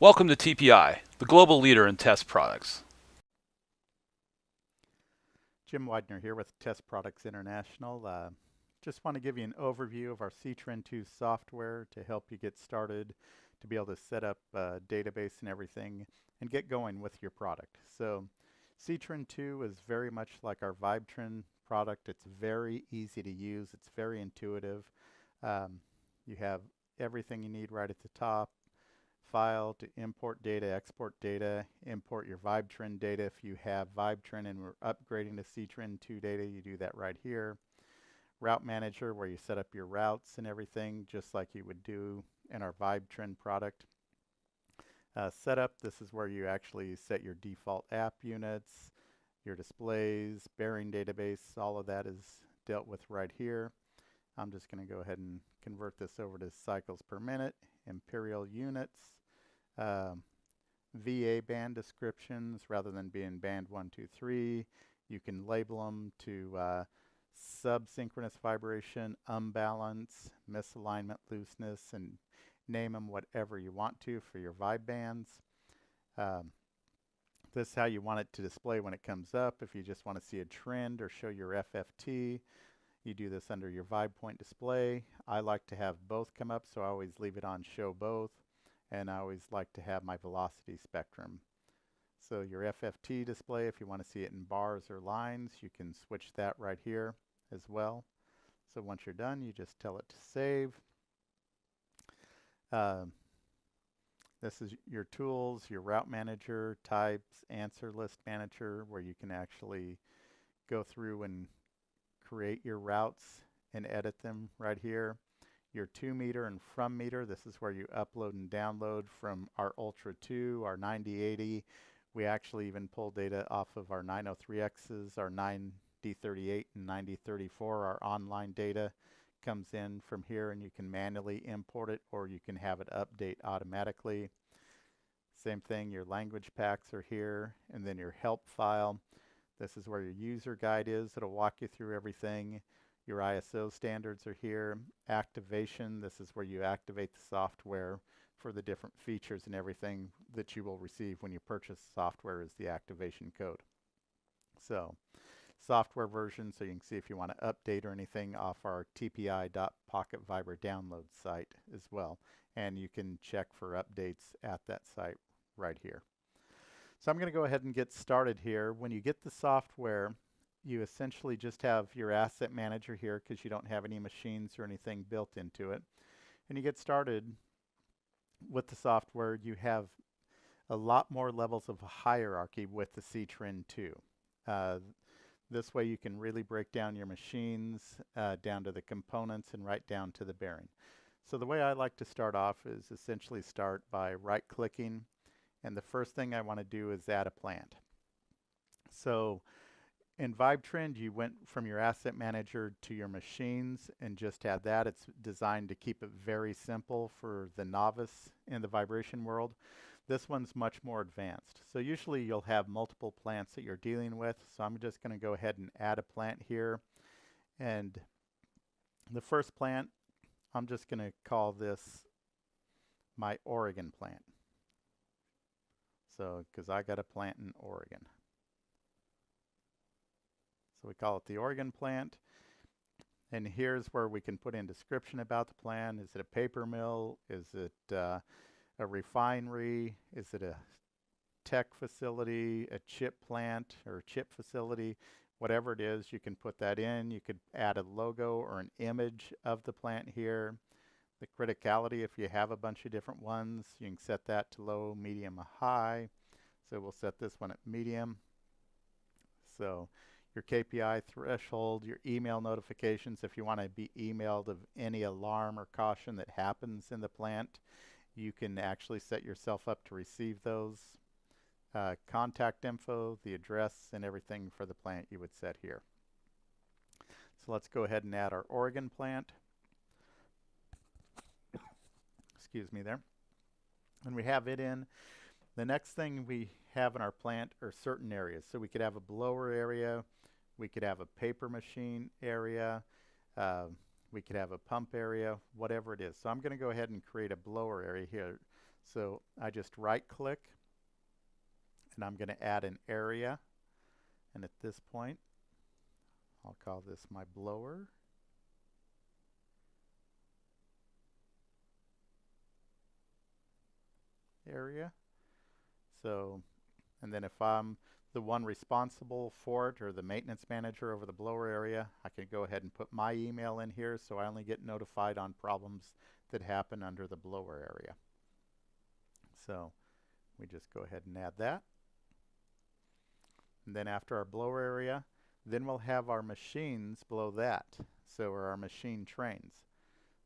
Welcome to TPI, the global leader in test products. Jim Widener here with Test Products International. Just want to give you an overview of our Ctrend 2 software to help you get started to be able to set up a database and everything and get going with your product. So Ctrend 2 is very much like our VibeTrend product. It's very easy to use. It's very intuitive. Um, you have everything you need right at the top. File to import data, export data, import your VibeTrend data. If you have VibeTrend and we're upgrading to Ctrend 2 data, you do that right here. Route Manager, where you set up your routes and everything, just like you would do in our VibeTrend product. Setup, this is where you actually set your default app units, your displays, bearing database, all of that is dealt with right here. I'm just going to go ahead and convert this over to cycles per minute, imperial units, um, VA band descriptions rather than being band 1, 2, 3. You can label them to subsynchronous vibration, unbalance, misalignment, looseness, and name them whatever you want to for your vibe bands. Um, this is how you want it to display when it comes up. If you just want to see a trend or show your FFT, you do this under your vibe point display. I like to have both come up, so I always leave it on show both. And I always like to have my velocity spectrum. So your FFT display, if you want to see it in bars or lines, you can switch that right here as well. So once you're done, you just tell it to save. Uh, this is your tools, your route manager, types, answer list manager, where you can actually go through and create your routes and edit them right here. Your 2 meter and from meter, this is where you upload and download from our Ultra 2, our 9080. We actually even pull data off of our 903Xs, our 9D38 and 9034. Our online data comes in from here and you can manually import it or you can have it update automatically. Same thing, your language packs are here, and then your help file. This is where your user guide is. It'll walk you through everything. Your ISO standards are here. Activation, this is where you activate the software for the different features and everything that you will receive when you purchase software is the activation code. So software version, so you can see if you want to update or anything off our tpi.pocketviber download site as well. And you can check for updates at that site right here. So I'm going to go ahead and get started here. When you get the software, you essentially just have your asset manager here because you don't have any machines or anything built into it. And you get started with the software, you have a lot more levels of hierarchy with the Ctrend 2. This way you can really break down your machines down to the components and right down to the bearing. So the way I like to start off is essentially start by right-clicking, and the first thing I want to do is add a plant. So in VibeTrend, you went from your asset manager to your machines and just had that. It's designed to keep it very simple for the novice in the vibration world. This one's much more advanced. So usually you'll have multiple plants that you're dealing with. So I'm just going to go ahead and add a plant here. And the first plant, I'm just going to call this my Oregon plant. So, because I got a plant in Oregon. So we call it the Oregon plant. And here's where we can put in description about the plant. Is it a paper mill? Is it a refinery? Is it a tech facility, a chip plant or chip facility? Whatever it is, you can put that in. You could add a logo or an image of the plant here. The criticality, if you have a bunch of different ones, you can set that to low, medium, high. So we'll set this one at medium. So your KPI threshold, your email notifications, if you want to be emailed of any alarm or caution that happens in the plant, you can actually set yourself up to receive those. Contact info, the address, and everything for the plant you would set here. So let's go ahead and add our Oregon plant. Excuse me there. And we have it in. The next thing we have in our plant are certain areas. So we could have a blower area, we could have a paper machine area, we could have a pump area, whatever it is. So I'm going to go ahead and create a blower area here. So I just right click and I'm going to add an area. And at this point, I'll call this my blower. Area. So, and then if I'm the one responsible for it or the maintenance manager over the blower area, I can go ahead and put my email in here so I only get notified on problems that happen under the blower area. So we just go ahead and add that. And then after our blower area, then we'll have our machines below that. So are our machine trains.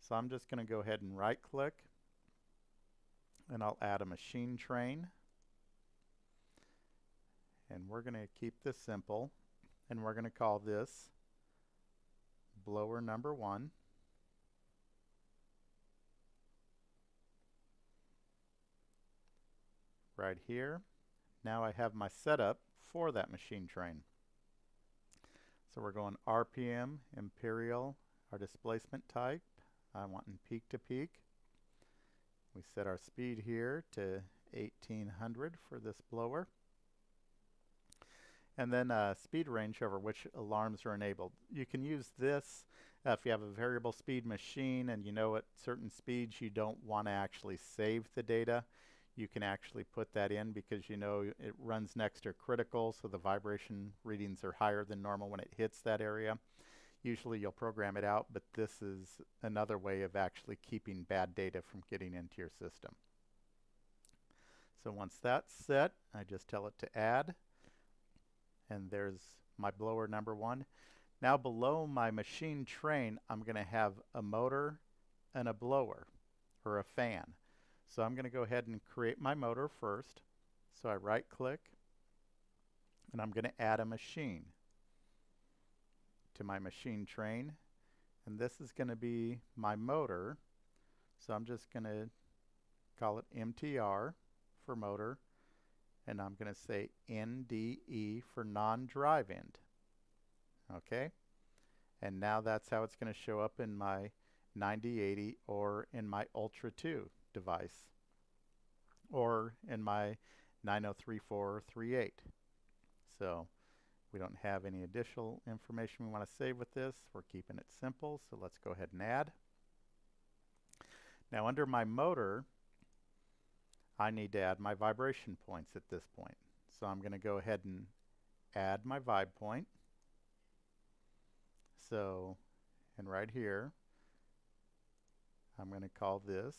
So I'm just going to go ahead and right click and I'll add a machine train. And we're going to keep this simple and we're going to call this blower number 1. Right here. Now I have my setup for that machine train. So we're going RPM, imperial, our displacement type. I want in peak to peak. We set our speed here to 1800 for this blower. And then speed range over which alarms are enabled. You can use this if you have a variable speed machine and you know at certain speeds you don't want to actually save the data. You can actually put that in because you know it runs next to critical, so the vibration readings are higher than normal when it hits that area. Usually you'll program it out, but this is another way of actually keeping bad data from getting into your system. So once that's set, I just tell it to add, and there's my blower number 1. Now below my machine train, I'm going to have a motor and a blower, or a fan. So I'm going to go ahead and create my motor first. So I right click and I'm going to add a machine to my machine train. And this is going to be my motor. So I'm just going to call it MTR for motor. And I'm going to say NDE for non-drive end. Okay. And now that's how it's going to show up in my 9080 or in my Ultra 2 device or in my 903438. So we don't have any additional information we want to save with this. We're keeping it simple, so let's go ahead and add. Now under my motor, I need to add my vibration points at this point. So I'm going to go ahead and add my vibe point. So, and right here, I'm going to call this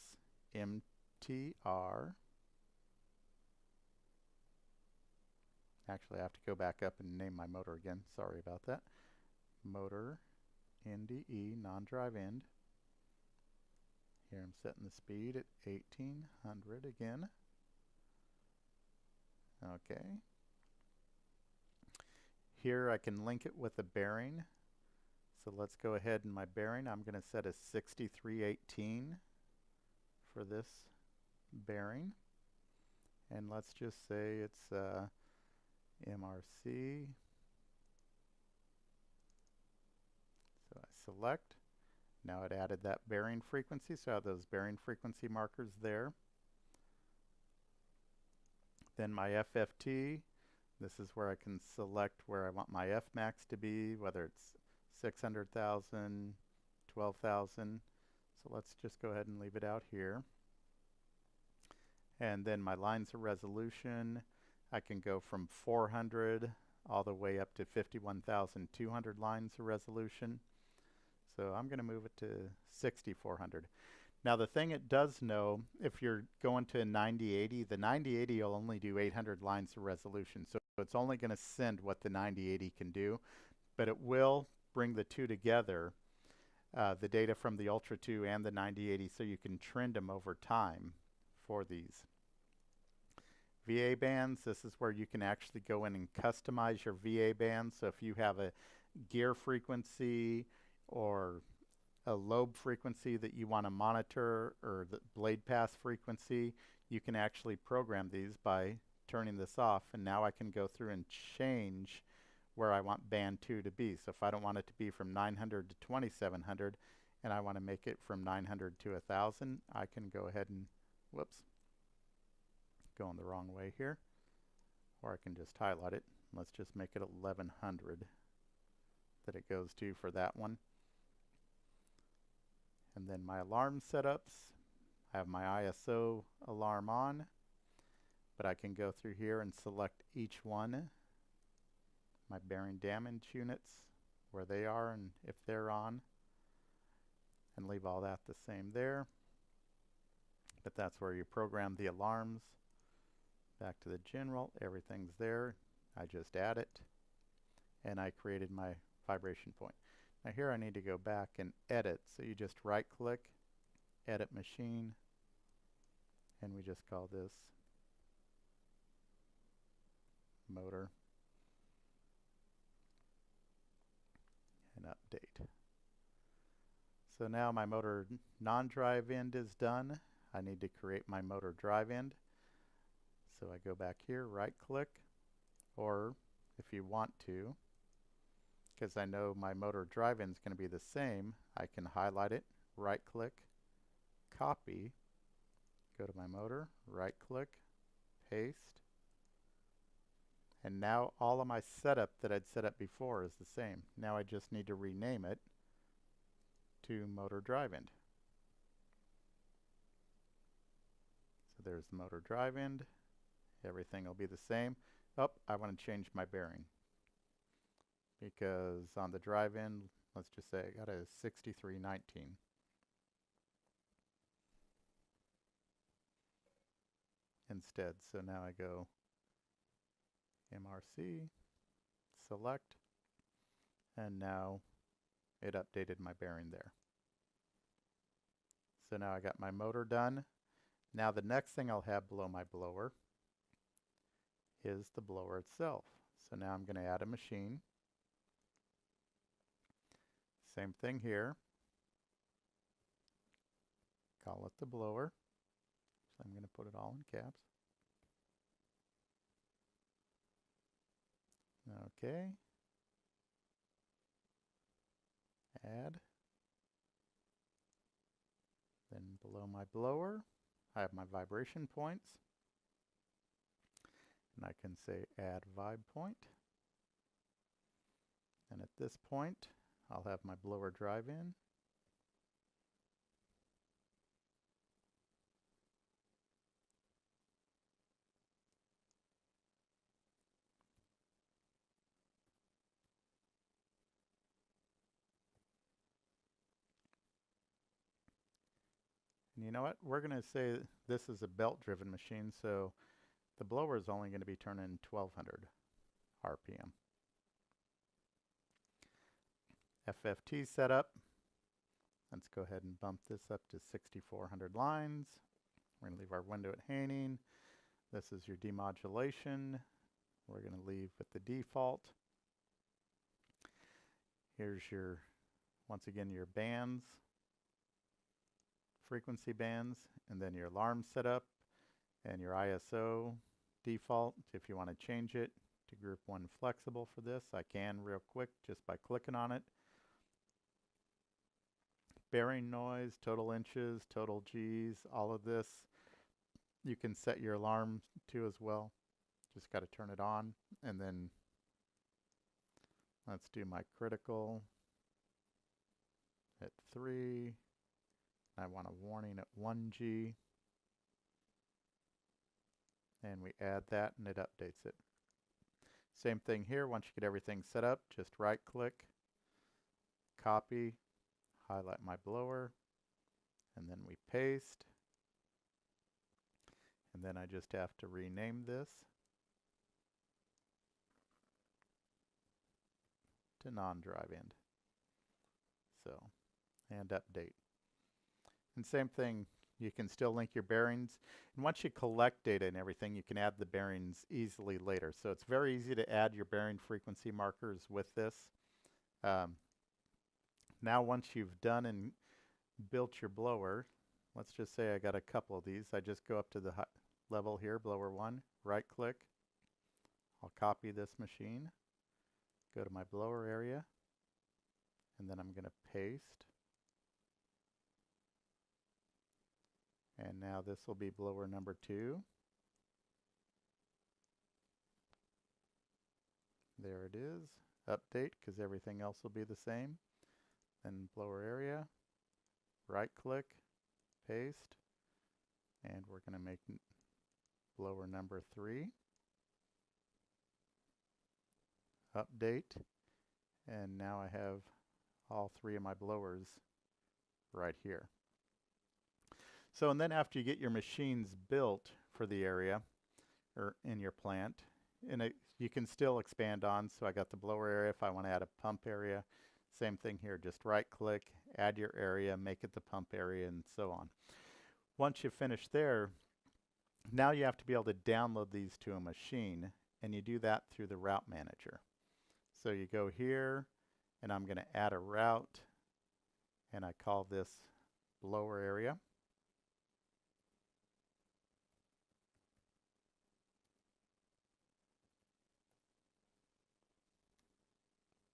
MTR. Actually, I have to go back up and name my motor again. Sorry about that. Motor NDE, non-drive end. Here I'm setting the speed at 1800 again. Okay. Here I can link it with a bearing. So let's go ahead and my bearing, I'm going to set a 6318 for this bearing. And let's just say it's MRC. So I select. Now it added that bearing frequency, so I have those bearing frequency markers there. Then my FFT, this is where I can select where I want my Fmax to be, whether it's 600,000, 12,000. So let's just go ahead and leave it out here. And then my lines of resolution, I can go from 400 all the way up to 51,200 lines of resolution. So I'm going to move it to 6,400. Now the thing it does know, if you're going to a 9080, the 9080 will only do 800 lines of resolution. So it's only going to send what the 9080 can do, but it will bring the two together, the data from the Ultra 2 and the 9080, so you can trend them over time for these. VA bands, this is where you can actually go in and customize your VA bands. So if you have a gear frequency or a lobe frequency that you want to monitor, or the blade pass frequency, you can actually program these by turning this off. And now I can go through and change where I want band 2 to be. So if I don't want it to be from 900 to 2700 and I want to make it from 900 to 1000, I can go ahead and, whoops, going the wrong way here. Or I can just highlight it. Let's just make it 1100 that it goes to for that one. And then my alarm setups. I have my ISO alarm on, but I can go through here and select each one. My bearing damage units, where they are and if they're on, and leave all that the same there. But that's where you program the alarms. Back to the general, everything's there. I just add it, and I created my vibration point. Now here I need to go back and edit, so you just right click, edit machine, and we just call this motor and update. So now my motor non-drive end is done. I need to create my motor drive end. So I go back here, right click, or if you want to, because I know my motor drive end is going to be the same, I can highlight it, right click, copy, go to my motor, right click, paste, and now all of my setup that I'd set up before is the same. Now I just need to rename it to motor drive end. So there's the motor drive end. Everything will be the same. Oh, I want to change my bearing, because on the drive end, let's just say I got a 6319. Instead. So now I go MRC, select, and now it updated my bearing there. So now I got my motor done. Now the next thing I'll have below my blower is the blower itself. So now I'm going to add a machine. Same thing here. Call it the blower. So I'm going to put it all in caps. Okay. Add. Then below my blower, I have my vibration points. And I can say add vibe point. And at this point, I'll have my blower drive in. And you know what? We're going to say this is a belt-driven machine, so the blower is only going to be turning 1200 RPM. FFT setup. Let's go ahead and bump this up to 6400 lines. We're going to leave our window at hanging. This is your demodulation. We're going to leave with the default. Here's your, once again, your bands, frequency bands, and then your alarm setup and your ISO default. If you want to change it to group 1 flexible for this, I can real quick just by clicking on it. Bearing noise, total inches, total G's, all of this you can set your alarm to as well. Just got to turn it on, and then let's do my critical at 3. I want a warning at 1G, and we add that and it updates it. Same thing here. Once you get everything set up, just right click, copy, highlight my blower, and then we paste. And then I just have to rename this to non-drive end. So, and update. And same thing, you can still link your bearings. And once you collect data and everything, you can add the bearings easily later. So it's very easy to add your bearing frequency markers with this. Now once you've done and built your blower, let's just say I got a couple of these. I just go up to the level here, blower 1, right click. I'll copy this machine, go to my blower area, and then I'm going to paste. And now this will be blower number 2. There it is. Update, because everything else will be the same. Then blower area, right click, paste, and we're going to make blower number 3. Update, and now I have all 3 of my blowers right here. So, and then after you get your machines built for the area or in your plant, and you can still expand on. So I got the blower area. If I want to add a pump area, same thing here. Just right click, add your area, make it the pump area, and so on. Once you finish there, now you have to be able to download these to a machine, and you do that through the route manager. So you go here, and I'm going to add a route, and I call this blower area.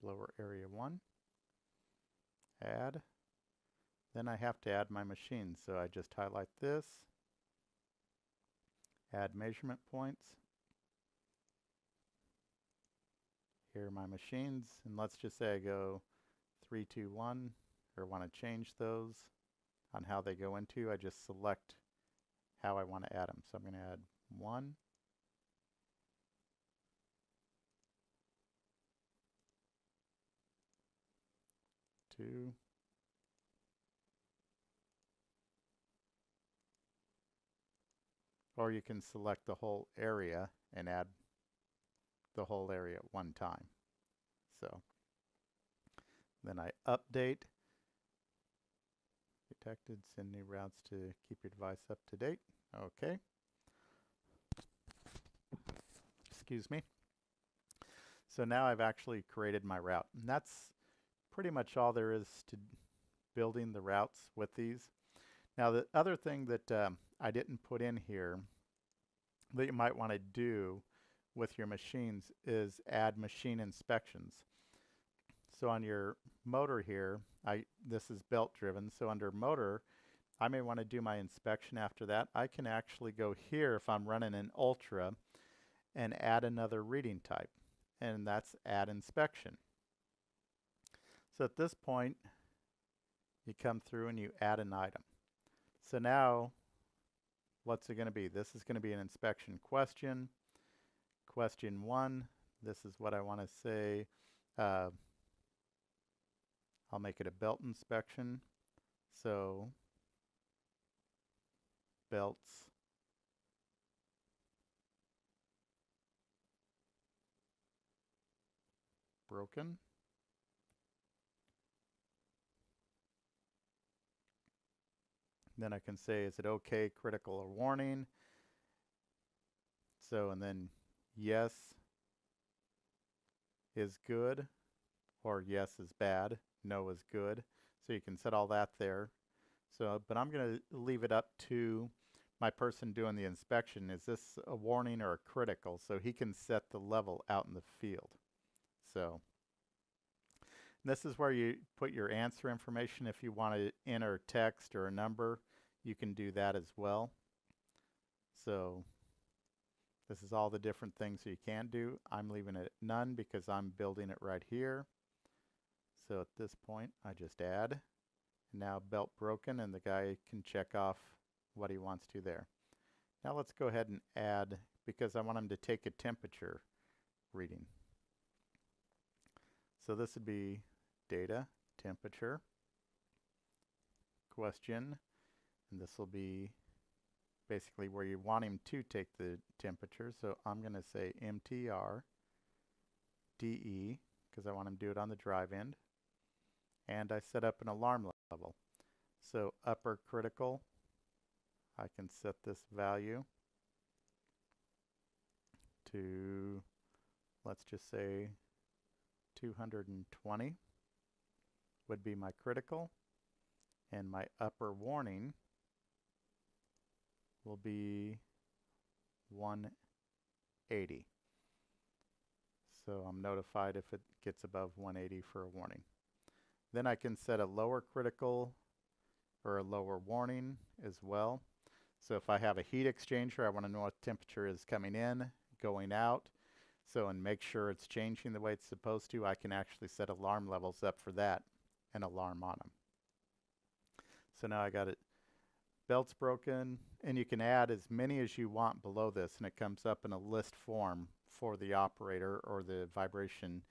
Blower area 1, add. Then I have to add my machine, so I just highlight this, add measurement points. Here are my machines, and let's just say I go 3, 2, 1, or want to change those on how they go into. I just select how I want to add them. So I'm going to add 1, 2, or you can select the whole area and add the whole area at one time. So then I update, detected, send new routes to keep your device up to date. Okay. Excuse me. So now I've actually created my route, and that's pretty much all there is to building the routes with these. Now the other thing that I didn't put in here that you might want to do with your machines is add machine inspections. So on your motor here, this is belt driven, so under motor I may want to do my inspection after that. I can actually go here if I'm running an ultra and add another reading type, and that's add inspection. So at this point you come through and you add an item. So now what's it going to be? This is going to be an inspection question. Question 1, this is what I want to say. I'll make it a belt inspection. So belts broken. Then I can say, is it okay, critical, or warning? So, and then yes is good, or yes is bad, no is good. So you can set all that there. So, but I'm going to leave it up to my person doing the inspection. Is this a warning or a critical? So he can set the level out in the field. So this is where you put your answer information. If you want to enter text or a number, you can do that as well. So this is all the different things you can do. I'm leaving it at none because I'm building it right here. So at this point, I just add. Now belt broken, and the guy can check off what he wants to there. Now let's go ahead and add, because I want him to take a temperature reading. So this would be data, temperature, question, and this will be basically where you want him to take the temperature. So I'm going to say MTR DE, because I want him to do it on the drive end. And I set up an alarm level. So upper critical, I can set this value to, let's just say 220 would be my critical, and my upper warning will be 180. So I'm notified if it gets above 180 for a warning. Then I can set a lower critical or a lower warning as well. So if I have a heat exchanger, I want to know what temperature is coming in, going out. So, and make sure it's changing the way it's supposed to, I can actually set alarm levels up for that and alarm on them. So now I got it, belts broken, and you can add as many as you want below this, and it comes up in a list form for the operator or the vibration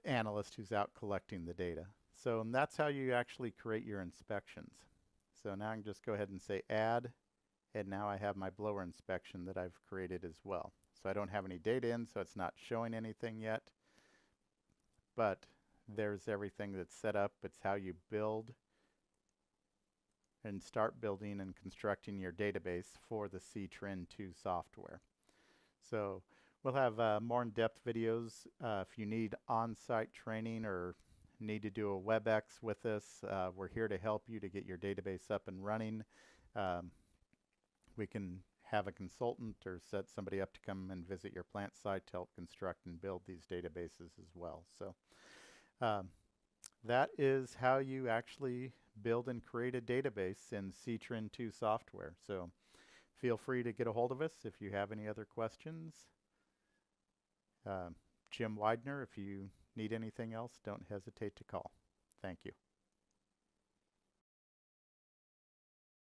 analyst who's out collecting the data. So and that's how you actually create your inspections. So now I can just go ahead and say add, and now I have my blower inspection that I've created as well. So I don't have any data in, so it's not showing anything yet, but there's everything that's set up. It's how you build and start building and constructing your database for the Ctrl2 software. So we'll have more in-depth videos. If you need on-site training or need to do a WebEx with us, we're here to help you to get your database up and running. We can have a consultant or set somebody up to come and visit your plant site to help construct and build these databases as well. So that is how you actually build and create a database in Ctrl2 software. So feel free to get a hold of us if you have any other questions. Jim Widener, if you need anything else, don't hesitate to call. Thank you.